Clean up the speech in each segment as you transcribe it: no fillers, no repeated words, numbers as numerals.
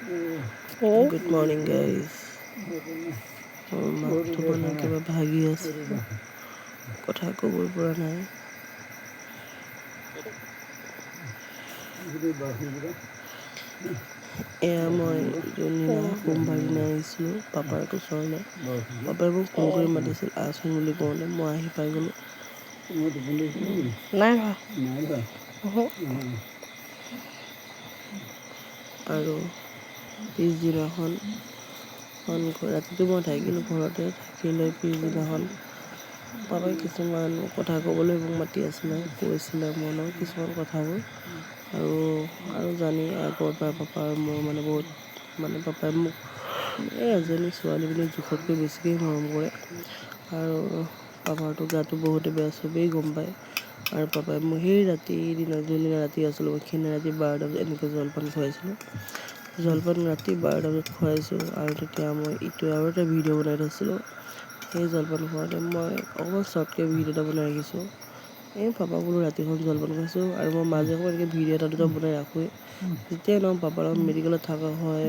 Good morning, guys. মাতটো মানে একেবাৰে ভাগি আছে, কথা ক'বই পৰা নাই। এয়া মই যোনদিনা সোমবাৰ দিনা আহিছিলোঁ পাপাৰ ওচৰলৈ, পাপাই মোক ফোন কৰি মাতিছিল আহচোন বুলি কওঁতে মই আহি পাই গ'লোঁ। নাই আৰু পিছদিনাখন ৰাতিটো মই থাকিলোঁ ঘৰতে, থাকি লৈ পিছদিনাখন পাপাই কিছুমান কথা ক'বলৈ মোক মাতি আছিলে, কৈছিলে মনৰ কিছুমান কথাবোৰ। আৰু জানি আগৰ পৰা পাপা আৰু মোৰ মানে বহুত পাপাই মোক এজনী ছোৱালী বুলি জোখতকৈ বেছিকৈ মৰম কৰে। আৰু পাপাৰতো গাটো বহুতে বেয়া, চবেই গম পায়। আৰু পাপাই মোক সেই যোনদিনা ৰাতি আছিলোঁ মই সেইদিনা ৰাতি 12টা বজাত এনেকৈ জলপান খুৱাইছিলোঁ। জলপান ৰাতি 12টা বজাত খুৱাইছোঁ আৰু তেতিয়া মই আৰু এটা ভিডিঅ' বনাই থৈছিলোঁ। সেই জলপান খুৱাওঁতে মই অকণমান শ্বৰ্টকৈ ভিডিঅ' এটা বনাই ৰাখিছোঁ। পাপাক বোলো ৰাতিখন জলপান খুৱাইছোঁ আৰু মই মাজে সময়ে এনেকৈ ভিডিঅ' এটা দুটা বনাই ৰাখোঁৱেই। যেতিয়াই নহওক পাপাৰ লগত মেডিকেলত থকা হয়,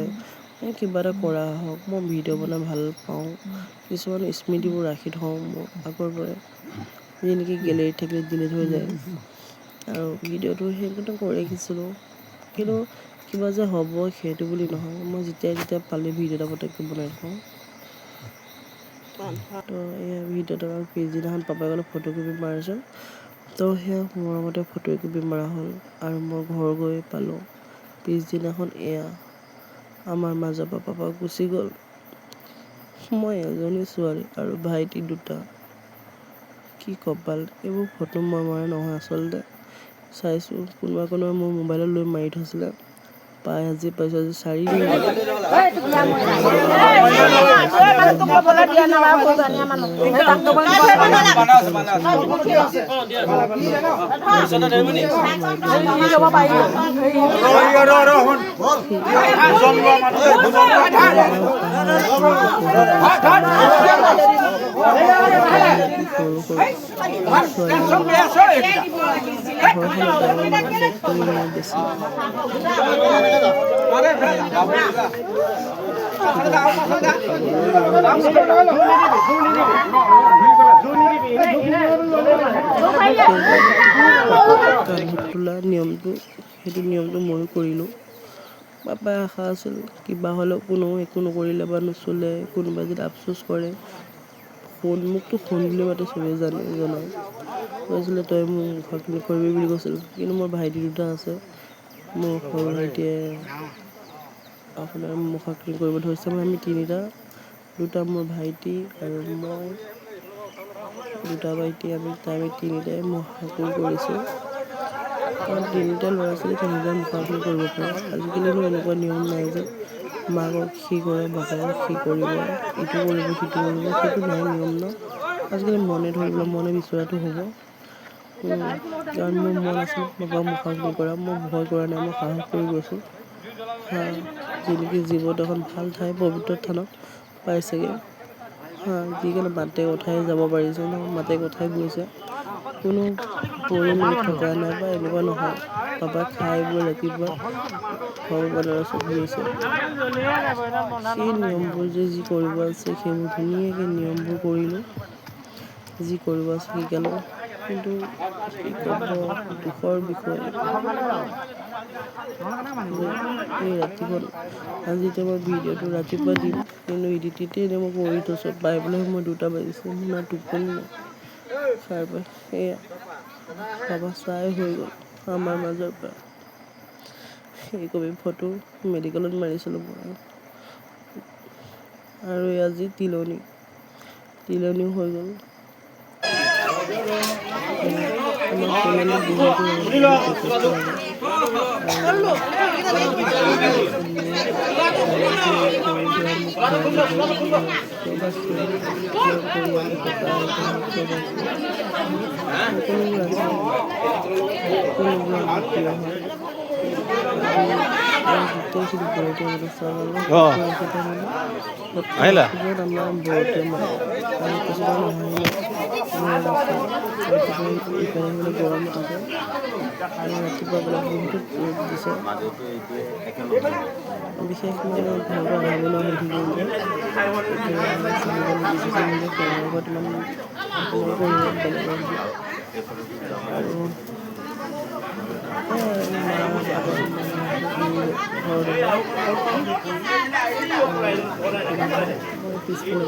কিবা এটা কৰা হওক, মই ভিডিঅ' বনাই ভাল পাওঁ। কিছুমান স্মৃতিবোৰ ৰাখি থওঁ মোৰ আগৰ পৰাই, যি নেকি গেলেৰীত থাকিলে ডিলিট হৈ যায়। আৰু ভিডিঅ'টো সেইকাৰণে কৰি ৰাখিছিলোঁ, কিন্তু কিবা যে হ'ব সেইটো বুলি নহয়, মই যেতিয়া পালে ভিডিঅ' এটা পটককৈ বনাই থওঁ। তো এয়া ভিডিঅ'টো আৰু পিছদিনাখন পাপাই ক'লে ফটোকপি মাৰচোন, তো সেয়া মৰমতে ফটোকপি মাৰা হ'ল আৰু মই ঘৰ গৈ পালোঁ। পিছদিনাখন এয়া আমাৰ মাজৰ পৰা পাপা গুচি গ'ল। মই এজনী ছোৱালী আৰু ভাইটি দুটা, কি কপাল। এইবোৰ ফটো মই মৰা নহয় আচলতে, চাইছোঁ কোনোবাই মোৰ মোবাইলত লৈ মাৰি থৈছিলে। আজি পাইছোঁ, আজি 4 দিন তোলা নিয়মটো, সেইটো নিয়মটো ময়ো কৰিলোঁ। পাপাই আশা আছিল কিবা হ'লেও একো নকৰিলে বা নচলে, কোনোবাই যদি আফচোচ কৰে, মোকতো সোণ বুলি মাতে চবেই জনায়। কৈছিলে তই মোক মুখাগ্নি কৰিবি বুলি কৈছিল, কিন্তু মোৰ ভাইটি দুটা আছে। মোৰ সৰু ভাইটিয়ে আপোনাৰ মুখাগ্নি কৰিব ধৰিছে, আমি তিনিটা, দুটা মোৰ ভাইটি আৰু মই, দুটা ভাইটি আমি তিনিটাই মুখাগ্নি কৰিছোঁ। কাৰণ তিনিটা ল'ৰা ছোৱালী তিনিটাই মুখাগ্নি কৰিব পাৰে। আজিকালিনো এনেকুৱা নিয়ম নাই যে মাকক সি কৰে, বাপেকক সি কৰিব, ইটো কৰিব সিটো কৰিব, সেইটো নাই নিয়ম ন। আজিকালি মনে বিচৰাটো হ'ব। কাৰণ মোৰ মন আছিল পাপাক মুখাগ্নি কৰা, মই ভয় কৰা নাই, মই সাহস কৰি গৈছোঁ। যি নেকি জীৱত এখন ভাল ঠাই পবিত্ৰ স্থানত পাইছেগৈ। যিকোনো মাতে কথাই যাব পাৰিছে ন, মাতে কথাই গৈছে, কোনো পৰি মেলি থকা নাই বা এনেকুৱা নহয়। পাপাই খাই বৈ ৰাতিপুৱা ভগৱানৰ ওচৰত গৈছে। সেই নিয়মবোৰ যি কৰিব আছে সেইবোৰ ধুনীয়াকৈ নিয়মবোৰ কৰিলোঁ, যি কৰিব আছে শিকালোঁ। কিন্তু কি ক'ব, দুখৰ বিষয় যে এই ৰাতিখন আজি যেতিয়া মই ভিডিঅ'টো ৰাতিপুৱা দিম, কিন্তু ইডিটিঙতে এনেই মই কৰি থৈছোঁ, পাই পেলাই মই 2টা বাজিছে, মোৰ না টোপনি নাই। সাৰ পাই সেয়া পাপা চাই হৈ গ'ল আমাৰ মাজৰ পৰা। সেই কপি ফটো মেডিকেলত মাৰিছিলোঁ মই। আৰু আজি তিলনিও হৈ গ'ল। আমাৰ পৰিয়ালত বহুতো যথেষ্ট লাগে। সকলোবোৰ আছে, সকলোবোৰ আমাৰ প্ৰিয় হয়। গোটেইখিনি ঘৰতে মানে চাউল আহিলা আমাৰ বহুতে মানে আৰু কিছুমান আহিলে ঘৰত আছে, ইফালে গৰম উঠিছে আৰু ৰাতিপুৱা বেলা বহুতো ৰ'দ দিছে। বিশেষ মানে ঘৰটো আধা বনোৱা হৈ থাকিল যে চলিবলৈ ফেনৰ লগত ইমান কৰিব বেলেগৰ আৰু পিছফালে